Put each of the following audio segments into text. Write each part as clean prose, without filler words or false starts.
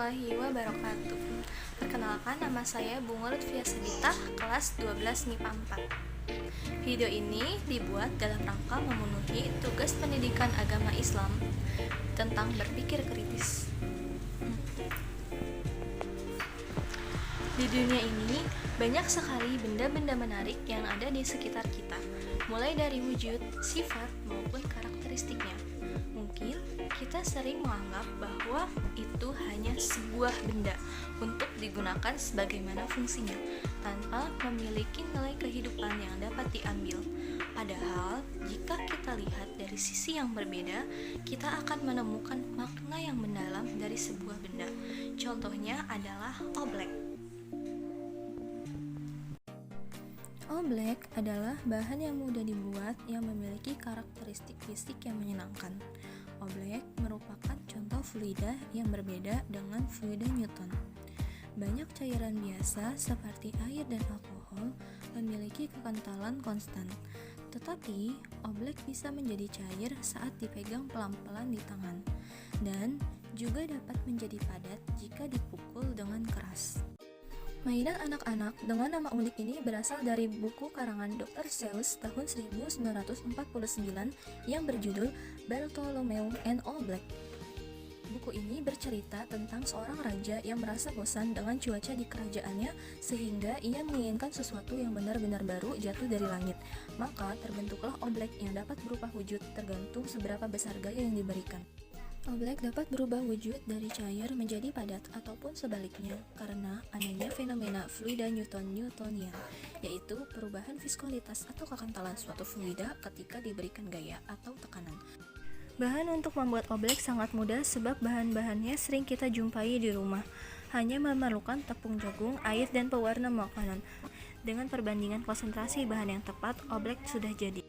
warahmatullahi wabarakatuh. Perkenalkan, nama saya Bunga Lutfia Sabita, kelas 12 MIPA 4. Video ini dibuat dalam rangka memenuhi tugas pendidikan agama Islam tentang berpikir kritis. Di dunia ini, banyak sekali benda-benda menarik yang ada di sekitar kita, mulai dari wujud, sifat, maupun karakteristiknya. Mungkin kita sering menganggap bahwa itu hanya sebuah benda untuk digunakan sebagaimana fungsinya, tanpa memiliki nilai kehidupan yang dapat diambil. Padahal, jika kita lihat dari sisi yang berbeda, kita akan menemukan makna yang mendalam dari sebuah benda. Contohnya adalah oblek. Oblek adalah bahan yang mudah dibuat yang memiliki karakteristik fisik yang menyenangkan. Oblek merupakan contoh fluida yang berbeda dengan fluida Newton. Banyak cairan biasa seperti air dan alkohol memiliki kekentalan konstan, tetapi oblek bisa menjadi cair saat dipegang pelan-pelan di tangan, dan juga dapat menjadi padat jika dipukul dengan keras. Mainan anak-anak dengan nama unik ini berasal dari buku karangan Dr. Seuss tahun 1949 yang berjudul Bartholomew and Oblek. Buku ini bercerita tentang seorang raja yang merasa bosan dengan cuaca di kerajaannya sehingga ia menginginkan sesuatu yang benar-benar baru jatuh dari langit. Maka terbentuklah oblek yang dapat berubah wujud tergantung seberapa besar gaya yang diberikan. Oblek dapat berubah wujud dari cair menjadi padat ataupun sebaliknya karena adanya fenomena fluida Newtonian, yaitu perubahan viskositas atau kekentalan suatu fluida ketika diberikan gaya atau tekanan. Bahan untuk membuat oblek sangat mudah sebab bahan-bahannya sering kita jumpai di rumah. Hanya memerlukan tepung jagung, air, dan pewarna makanan. Dengan perbandingan konsentrasi bahan yang tepat, oblek sudah jadi.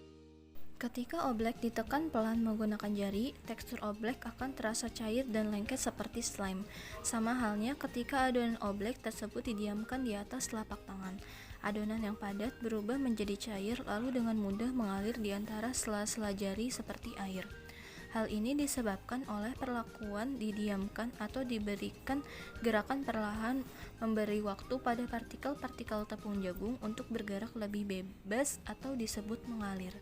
Ketika oblek ditekan pelan menggunakan jari, tekstur oblek akan terasa cair dan lengket seperti slime. Sama halnya ketika adonan oblek tersebut didiamkan di atas telapak tangan. Adonan yang padat berubah menjadi cair lalu dengan mudah mengalir di antara sela-sela jari seperti air. Hal ini disebabkan oleh perlakuan didiamkan atau diberikan gerakan perlahan, memberi waktu pada partikel-partikel tepung jagung untuk bergerak lebih bebas atau disebut mengalir.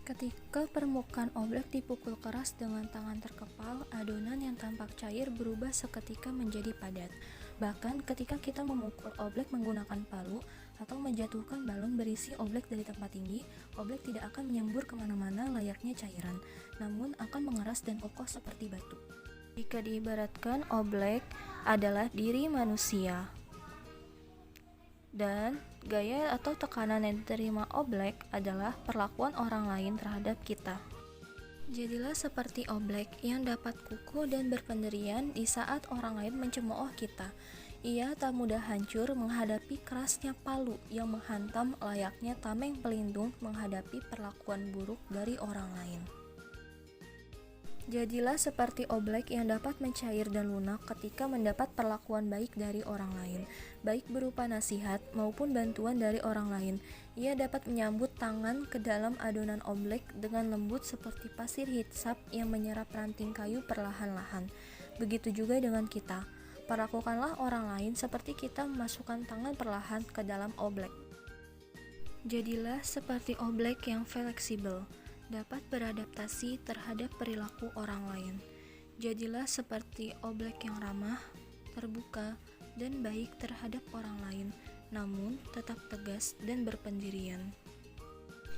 Ketika permukaan oblek dipukul keras dengan tangan terkepal, adonan yang tampak cair berubah seketika menjadi padat. Bahkan ketika kita memukul oblek menggunakan palu atau menjatuhkan balon berisi oblek dari tempat tinggi, oblek tidak akan menyembur kemana-mana layaknya cairan, namun akan mengeras dan kokoh seperti batu. Jika diibaratkan, oblek adalah diri manusia. Dan gaya atau tekanan yang diterima oblek adalah perlakuan orang lain terhadap kita. Jadilah seperti oblek yang dapat kukuh dan berpendirian di saat orang lain mencemooh kita. Ia tak mudah hancur menghadapi kerasnya palu yang menghantam layaknya tameng pelindung menghadapi perlakuan buruk dari orang lain. Jadilah seperti oblek yang dapat mencair dan lunak ketika mendapat perlakuan baik dari orang lain, baik berupa nasihat maupun bantuan dari orang lain. Ia dapat menyambut tangan ke dalam adonan oblek dengan lembut seperti pasir hisap yang menyerap ranting kayu perlahan-lahan. Begitu juga dengan kita. Perlakukanlah orang lain seperti kita memasukkan tangan perlahan ke dalam oblek. Jadilah seperti oblek yang fleksibel, dapat beradaptasi terhadap perilaku orang lain. Jadilah seperti oblek yang ramah, terbuka, dan baik terhadap orang lain, namun tetap tegas dan berpendirian.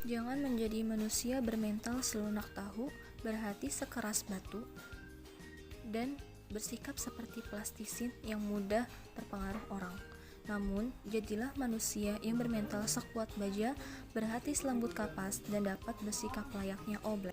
Jangan menjadi manusia bermental selunak tahu, berhati sekeras batu, dan bersikap seperti plastisin yang mudah terpengaruh orang. Namun, jadilah manusia yang bermental sekuat baja, berhati selembut kapas, dan dapat bersikap layaknya oblek.